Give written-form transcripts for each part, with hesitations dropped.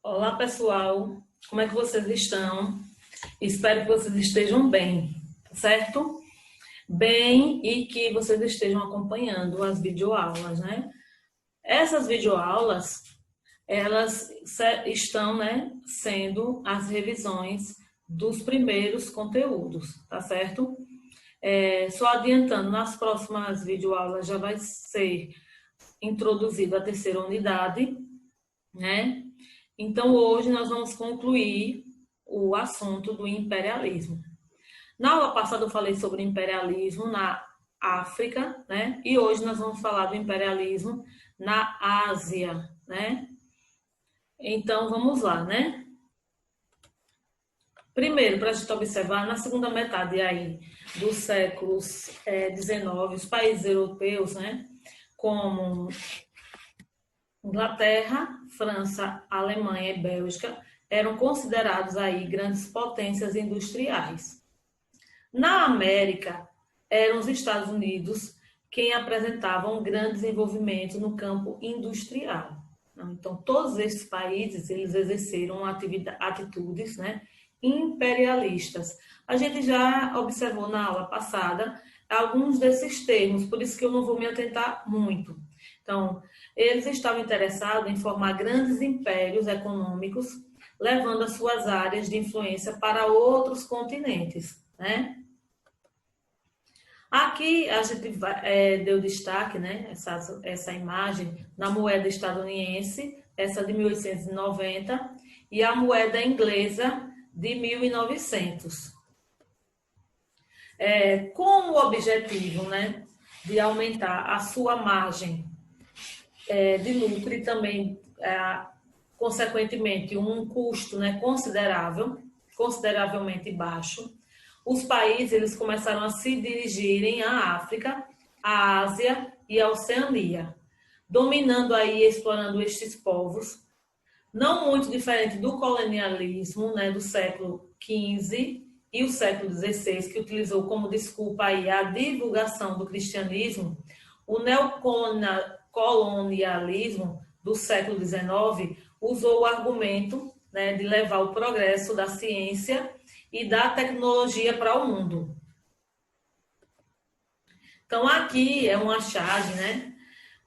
Olá, pessoal. Como é que vocês estão? Espero que vocês estejam bem, certo? Bem e que vocês estejam acompanhando as videoaulas, né? Essas videoaulas, elas estão, né, sendo as revisões dos primeiros conteúdos, tá certo? Só adiantando, nas próximas videoaulas já vai ser introduzida a terceira unidade, né? Então, hoje nós vamos concluir o assunto do imperialismo. Na aula passada eu falei sobre imperialismo na África, né? E hoje nós vamos falar do imperialismo na Ásia, né? Então, vamos lá, né? Primeiro, para a gente observar, na segunda metade aí dos séculos XIX, os países europeus, né? Como Inglaterra, França, Alemanha e Bélgica eram considerados aí grandes potências industriais. Na América, eram os Estados Unidos quem apresentavam um grande desenvolvimento no campo industrial. Então, todos esses países, eles exerceram atitudes, né, imperialistas. A gente já observou na aula passada alguns desses termos, por isso que eu não vou me atentar muito. Então, eles estavam interessados em formar grandes impérios econômicos, levando as suas áreas de influência para outros continentes, né? Aqui a gente deu destaque, né, essa imagem na moeda estadunidense, essa de 1890, e a moeda inglesa de 1900. Com o objetivo, né, de aumentar a sua margem de lucro e também, consequentemente, um custo, né, consideravelmente baixo, os países eles começaram a se dirigirem à África, à Ásia e à Oceania, dominando aí, explorando estes povos, não muito diferente do colonialismo, né, do século XV e o século XVI, que utilizou como desculpa aí a divulgação do cristianismo. O neocolonialismo do século XIX usou o argumento, né, de levar o progresso da ciência e da tecnologia para o mundo. Então, aqui é uma chave, né,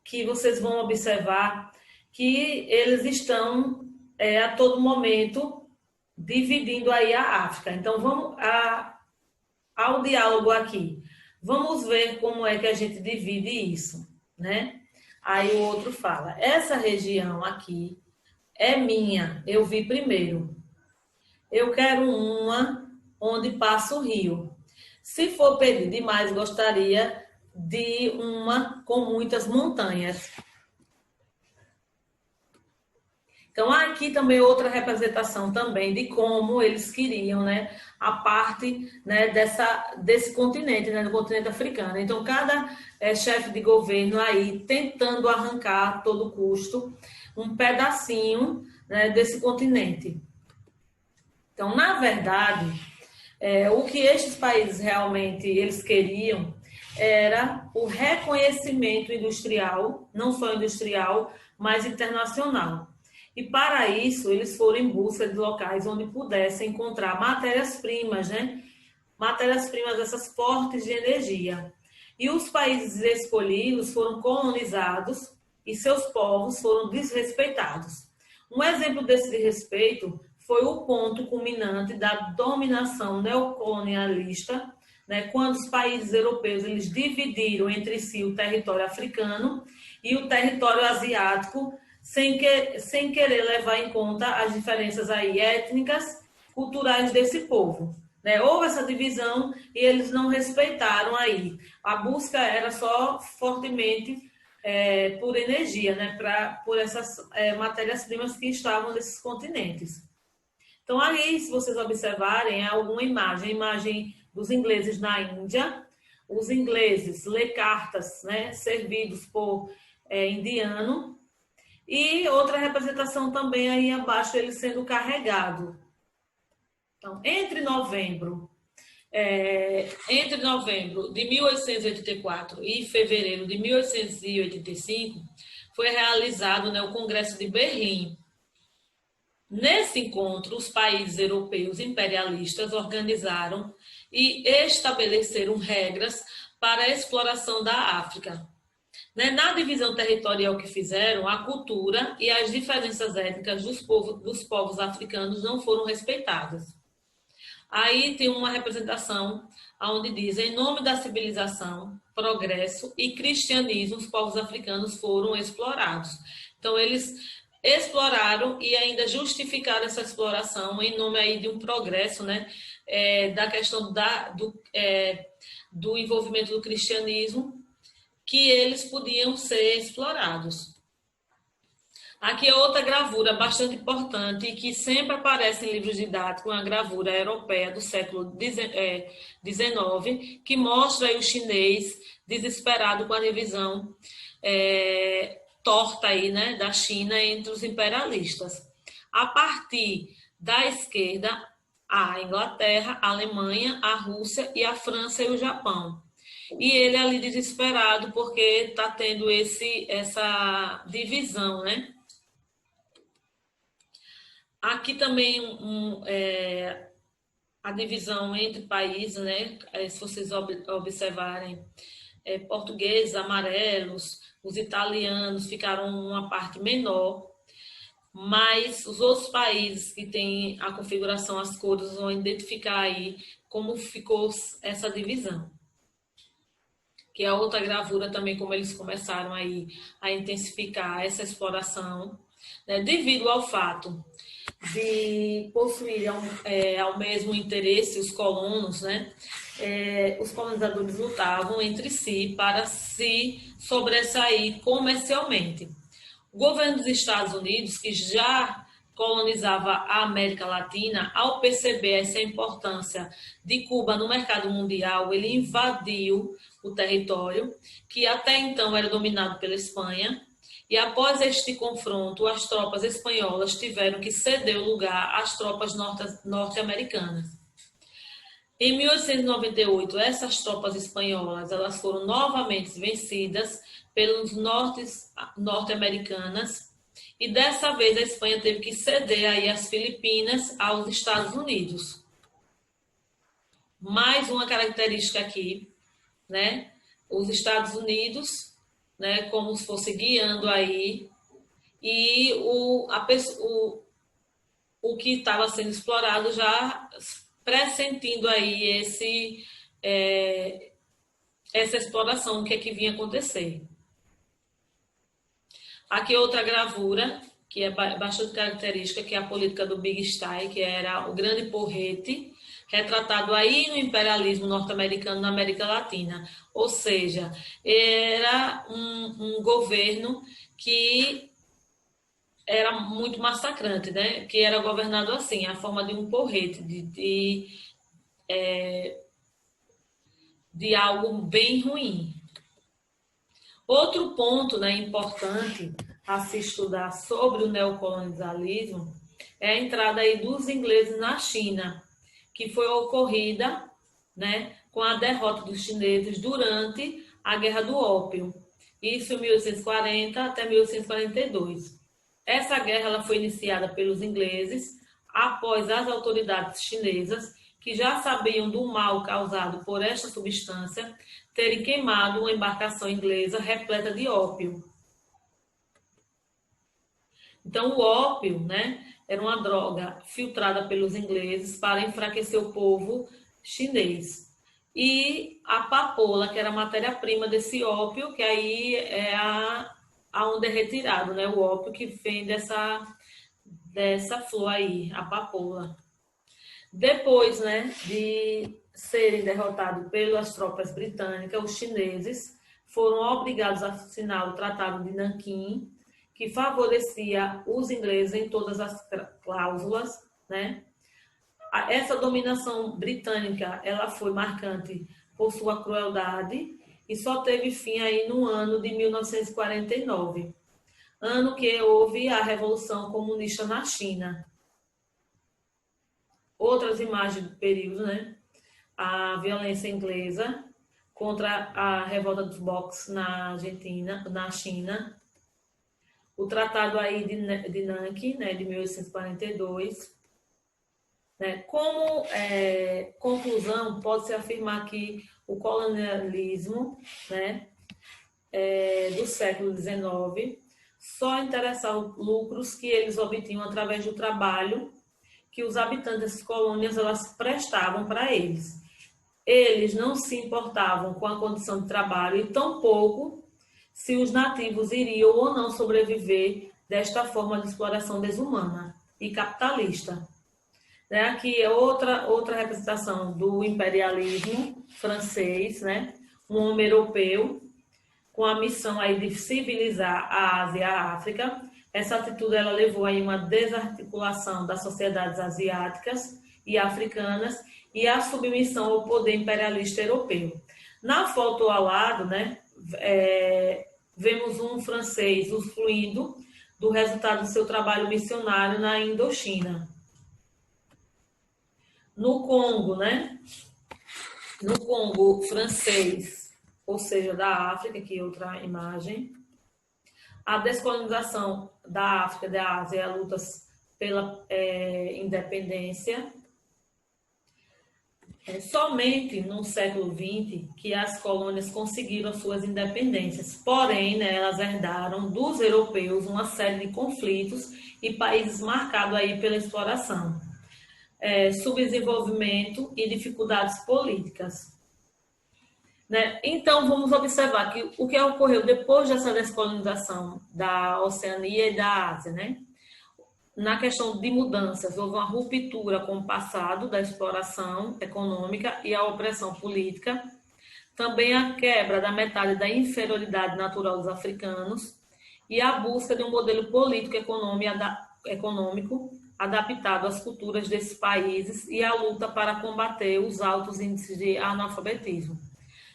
que vocês vão observar que eles estão a todo momento dividindo aí a África. Então, vamos ao diálogo aqui. Vamos ver como é que a gente divide isso, né? Aí o outro fala, essa região aqui é minha, eu vi primeiro. Eu quero uma onde passa o rio. Se for pedir demais, gostaria de uma com muitas montanhas. Então, aqui também outra representação também de como eles queriam, né, a parte, né, desse continente, né, do continente africano. Então, cada chefe de governo aí tentando arrancar a todo custo um pedacinho, né, desse continente. Então, na verdade, o que estes países realmente eles queriam era o reconhecimento industrial, não só industrial, mas internacional. E para isso, eles foram em busca de locais onde pudessem encontrar matérias-primas, né? Matérias-primas essas fortes de energia. E os países escolhidos foram colonizados e seus povos foram desrespeitados. Um exemplo desse desrespeito foi o ponto culminante da dominação neocolonialista, né, quando os países europeus eles dividiram entre si o território africano e o território asiático, sem querer levar em conta as diferenças aí étnicas, culturais desse povo. Né? Houve essa divisão e eles não respeitaram aí. A busca era só fortemente por energia, né? Por essas matérias-primas que estavam nesses continentes. Então, aí, se vocês observarem, é alguma imagem, a imagem dos ingleses na Índia, os ingleses lê cartas, né, servidos por indiano, e outra representação também aí abaixo, ele sendo carregado. Então, entre novembro de 1884 e fevereiro de 1885, foi realizado, né, o Congresso de Berlim. Nesse encontro, os países europeus imperialistas organizaram e estabeleceram regras para a exploração da África. Na divisão territorial que fizeram, a cultura e as diferenças étnicas dos povos africanos não foram respeitadas. Aí tem uma representação onde diz: em nome da civilização, progresso e cristianismo, os povos africanos foram explorados. Então, eles exploraram e ainda justificaram essa exploração em nome aí de um progresso, né? Da questão do envolvimento do cristianismo, que eles podiam ser explorados. Aqui é outra gravura bastante importante e que sempre aparece em livros didáticos, uma gravura europeia do século XIX, que mostra aí o chinês desesperado com a divisão torta aí, né, da China entre os imperialistas. A partir da esquerda, a Inglaterra, a Alemanha, a Rússia e a França e o Japão. E ele ali desesperado porque está tendo essa divisão, né? Aqui também a divisão entre países, né? Se vocês observarem, portugueses, amarelos, os italianos ficaram uma parte menor, mas os outros países que têm a configuração, as cores, vão identificar aí como ficou essa divisão. Que é outra gravura também, como eles começaram aí a intensificar essa exploração, né, devido ao fato de possuir ao mesmo interesse os colonos, né? Os colonizadores lutavam entre si para se sobressair comercialmente. O governo dos Estados Unidos, que já colonizava a América Latina, ao perceber essa importância de Cuba no mercado mundial, ele invadiu o território, que até então era dominado pela Espanha, e após este confronto, as tropas espanholas tiveram que ceder o lugar às tropas norte-americanas. Em 1898, essas tropas espanholas elas foram novamente vencidas pelos norte-americanas, e dessa vez a Espanha teve que ceder aí as Filipinas aos Estados Unidos. Mais uma característica aqui, né? Os Estados Unidos, né, como se fosse guiando aí, e o que estava sendo explorado já pressentindo aí essa exploração, o que é que vinha acontecer. Aqui outra gravura, que é bastante característica, que é a política do Big Sty, que era o grande porrete, retratado aí no imperialismo norte-americano na América Latina. Ou seja, era um governo que era muito massacrante, né? Que era governado assim, a forma de um porrete, de algo bem ruim. Outro ponto, né, importante a se estudar sobre o neocolonialismo é a entrada aí dos ingleses na China, que foi ocorrida, né, com a derrota dos chineses durante a Guerra do Ópio, isso em 1840 até 1842. Essa guerra ela foi iniciada pelos ingleses após as autoridades chinesas, que já sabiam do mal causado por esta substância, terem queimado uma embarcação inglesa repleta de ópio. Então, o ópio, né, era uma droga filtrada pelos ingleses para enfraquecer o povo chinês. E a papoula, que era a matéria-prima desse ópio, que aí é onde é retirado, né, o ópio que vem dessa flor aí, a papoula. Depois, né, de serem derrotados pelas tropas britânicas, os chineses foram obrigados a assinar o Tratado de Nanquim, que favorecia os ingleses em todas as cláusulas, né? Essa dominação britânica, ela foi marcante por sua crueldade e só teve fim aí no ano de 1949, ano que houve a Revolução Comunista na China. Outras imagens do período, né? A violência inglesa contra a revolta dos Boxers na Argentina, na China. o Tratado aí de Nanquim, né, de 1842. Né? Como conclusão, pode-se afirmar que o colonialismo, né, do século XIX só interessava lucros que eles obtinham através do trabalho que os habitantes das colônias elas prestavam para eles. Eles não se importavam com a condição de trabalho e tampouco se os nativos iriam ou não sobreviver desta forma de exploração desumana e capitalista. Né? Aqui é outra representação do imperialismo francês, né? Um homem europeu com a missão aí de civilizar a Ásia e a África. Essa atitude ela levou aí uma desarticulação das sociedades asiáticas e africanas e a submissão ao poder imperialista europeu. Na foto ao lado, né, vemos um francês usufruindo do resultado do seu trabalho missionário na Indochina. No Congo, né? No Congo francês, ou seja, da África, aqui outra imagem. A descolonização da África, da Ásia, a luta pela independência. Somente no século XX que as colônias conseguiram suas independências, porém, né, elas herdaram dos europeus uma série de conflitos e países marcados aí pela exploração, subdesenvolvimento e dificuldades políticas. Né? Então, vamos observar que o que ocorreu depois dessa descolonização da Oceania e da Ásia, né? Na questão de mudanças, houve uma ruptura com o passado da exploração econômica e a opressão política, também a quebra da metade da inferioridade natural dos africanos e a busca de um modelo político-econômico adaptado às culturas desses países e a luta para combater os altos índices de analfabetismo.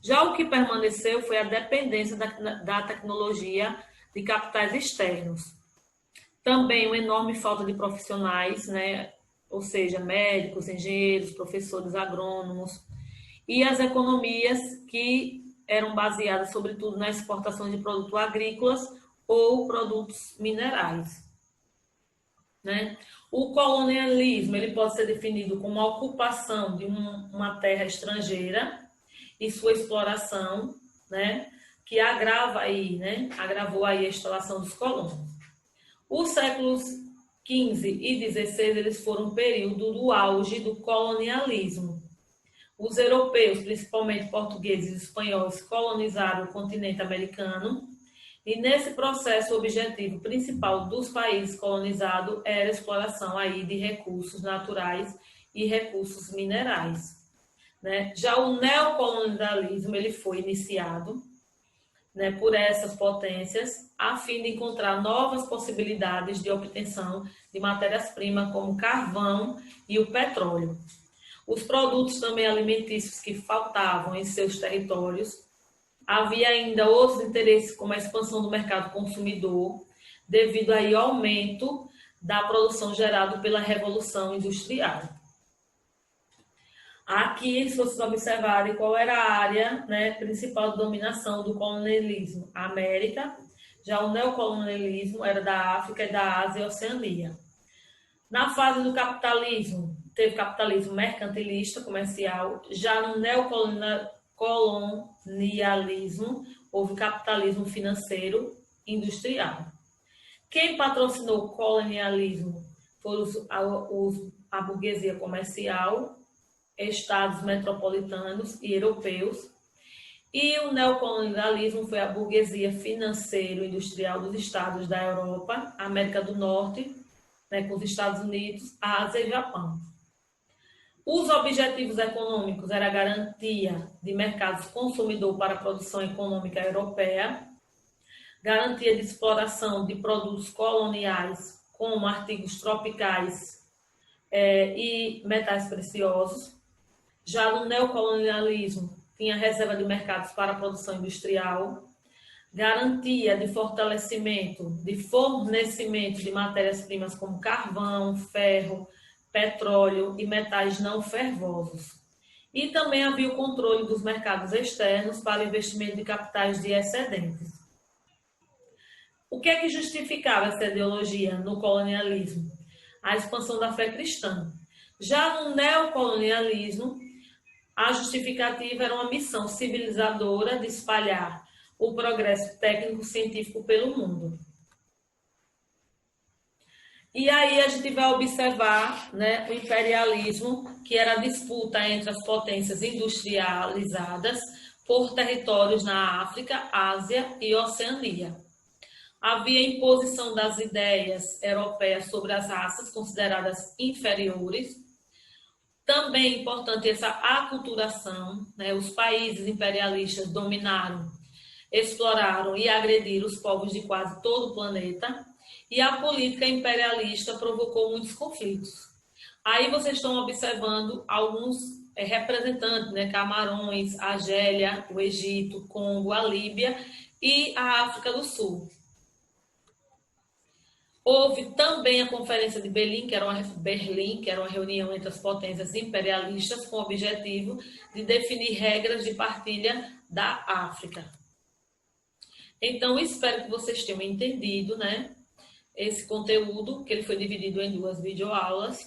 Já o que permaneceu foi a dependência da tecnologia de capitais externos. Também uma enorme falta de profissionais, né? Ou seja, médicos, engenheiros, professores, agrônomos, e as economias que eram baseadas, sobretudo, na exportação de produtos agrícolas ou produtos minerais. Né? O colonialismo ele pode ser definido como a ocupação de uma terra estrangeira e sua exploração, né? Que agravou aí a instalação dos colonos. Os séculos XV e XVI eles foram um período do auge do colonialismo. Os europeus, principalmente portugueses e espanhóis, colonizaram o continente americano e nesse processo o objetivo principal dos países colonizados era a exploração aí de recursos naturais e recursos minerais. Né? Já o neocolonialismo ele foi iniciado, né, por essas potências, a fim de encontrar novas possibilidades de obtenção de matérias-primas como carvão e o petróleo. Os produtos também alimentícios que faltavam em seus territórios. Havia ainda outros interesses, como a expansão do mercado consumidor, devido aí ao aumento da produção gerado pela Revolução Industrial. Aqui, se vocês observarem qual era a área, né, principal de dominação do colonialismo, a América, já o neocolonialismo era da África e da Ásia e Oceania. Na fase do capitalismo, teve capitalismo mercantilista, comercial, já no neocolonialismo, houve capitalismo financeiro industrial. Quem patrocinou o colonialismo foram a burguesia comercial, estados metropolitanos e europeus, e o neocolonialismo foi a burguesia financeiro-industrial dos estados da Europa, América do Norte, né, com os Estados Unidos, Ásia e Japão. Os objetivos econômicos eram a garantia de mercados consumidor para a produção econômica europeia, garantia de exploração de produtos coloniais, como artigos tropicais e metais preciosos. Já no neocolonialismo, tinha reserva de mercados para a produção industrial, garantia de fortalecimento, de fornecimento de matérias-primas como carvão, ferro, petróleo e metais não fervosos. E também havia o controle dos mercados externos para investimento de capitais de excedentes. O que é que justificava essa ideologia no colonialismo? A expansão da fé cristã. Já no neocolonialismo, a justificativa era uma missão civilizadora de espalhar o progresso técnico-científico pelo mundo. E aí a gente vai observar, né, o imperialismo, que era a disputa entre as potências industrializadas por territórios na África, Ásia e Oceania. Havia imposição das ideias europeias sobre as raças consideradas inferiores. Também é importante essa aculturação, né? Os países imperialistas dominaram, exploraram e agrediram os povos de quase todo o planeta, e a política imperialista provocou muitos conflitos. Aí vocês estão observando alguns representantes, né? Camarões, Argélia, o Egito, Congo, a Líbia e a África do Sul. Houve também a Conferência de Berlim, que era uma reunião entre as potências imperialistas com o objetivo de definir regras de partilha da África. Então, espero que vocês tenham entendido, né, esse conteúdo, que ele foi dividido em 2 videoaulas.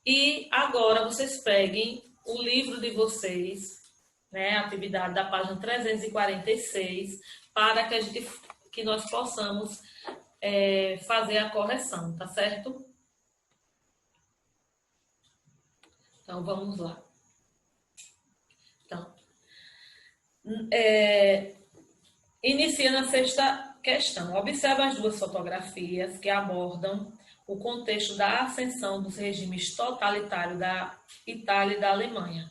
E agora vocês peguem o livro de vocês, né, a atividade da página 346, para que nós possamos fazer a correção, tá certo? Então, vamos lá. Então, inicia na 6ª questão. Observa as 2 fotografias que abordam o contexto da ascensão dos regimes totalitários da Itália e da Alemanha.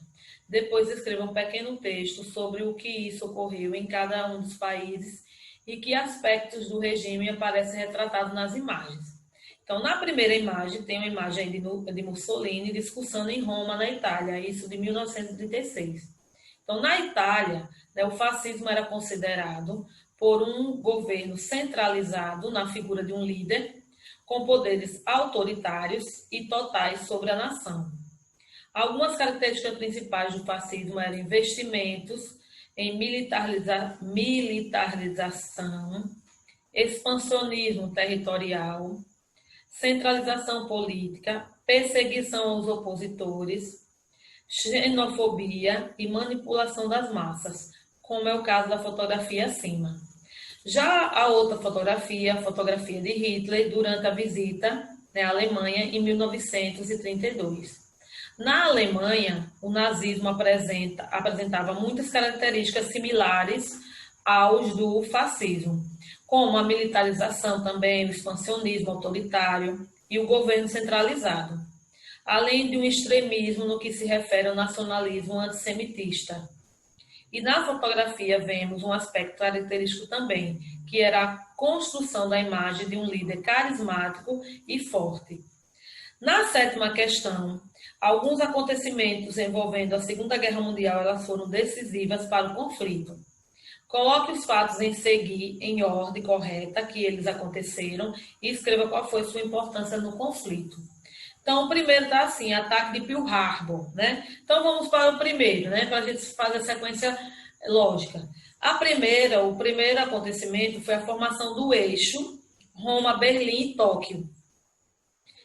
Depois escreva um pequeno texto sobre o que isso ocorreu em cada um dos países e que aspectos do regime aparecem retratados nas imagens. Então, na primeira imagem, tem uma imagem de Mussolini discursando em Roma, na Itália, isso de 1936. Então, na Itália, né, o fascismo era considerado por um governo centralizado na figura de um líder, com poderes autoritários e totais sobre a nação. Algumas características principais do fascismo eram investimentos em militarização, expansionismo territorial, centralização política, perseguição aos opositores, xenofobia e manipulação das massas, como é o caso da fotografia acima. Já a outra fotografia, a fotografia de Hitler durante a visita, né, à Alemanha em 1932. Na Alemanha, o nazismo apresentava muitas características similares aos do fascismo, como a militarização também, o expansionismo autoritário e o governo centralizado, além de um extremismo no que se refere ao nacionalismo antissemitista. E na fotografia vemos um aspecto característico também, que era a construção da imagem de um líder carismático e forte. Na 7ª questão, alguns acontecimentos envolvendo a Segunda Guerra Mundial elas foram decisivas para o conflito. Coloque os fatos em seguir, em ordem correta, que eles aconteceram, e escreva qual foi sua importância no conflito. Então, o primeiro está assim, ataque de Pearl Harbor, né? Então, vamos para o primeiro, né? Para a gente fazer a sequência lógica. O primeiro acontecimento foi a formação do eixo Roma, Berlim e Tóquio,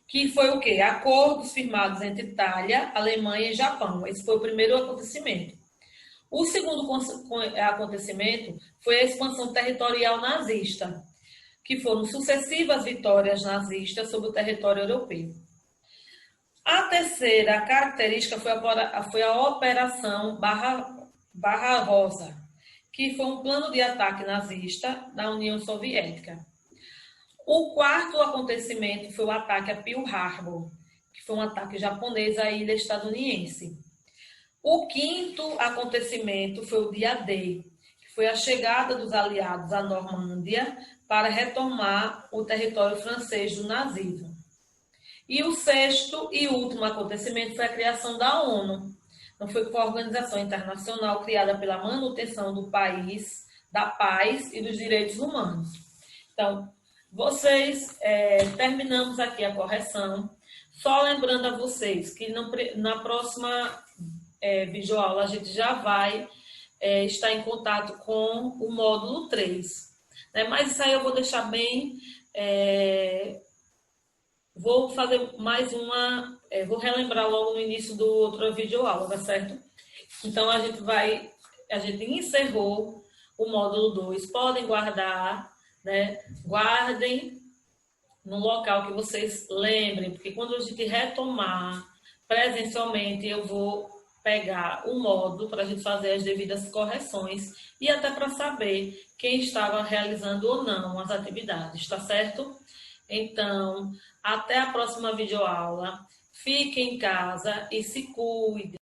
que foi o quê? Acordos firmados entre Itália, Alemanha e Japão. Esse foi o primeiro acontecimento. O segundo acontecimento foi a expansão territorial nazista, que foram sucessivas vitórias nazistas sobre o território europeu. A terceira característica foi a Operação Barbarossa, que foi um plano de ataque nazista na União Soviética. O quarto acontecimento foi o ataque a Pearl Harbor, que foi um ataque japonês à ilha estadunidense. O quinto acontecimento foi o dia D, que foi a chegada dos aliados à Normândia para retomar o território francês do nazismo. E o sexto e último acontecimento foi a criação da ONU. Então, foi uma organização internacional criada pela manutenção do país, da paz e dos direitos humanos. Então, terminamos aqui a correção. Só lembrando a vocês que na próxima videoaula a gente já vai estar em contato com o módulo 3. né? Mas isso aí eu vou deixar bem. Vou fazer mais uma. Vou relembrar logo no início do outro videoaula, tá certo? Então a gente encerrou o módulo 2. Podem guardar, né? Guardem no local que vocês lembrem, porque quando a gente retomar presencialmente, eu vou pegar o módulo para a gente fazer as devidas correções e até para saber quem estava realizando ou não as atividades, tá certo? Então, até a próxima videoaula. Fique em casa e se cuide.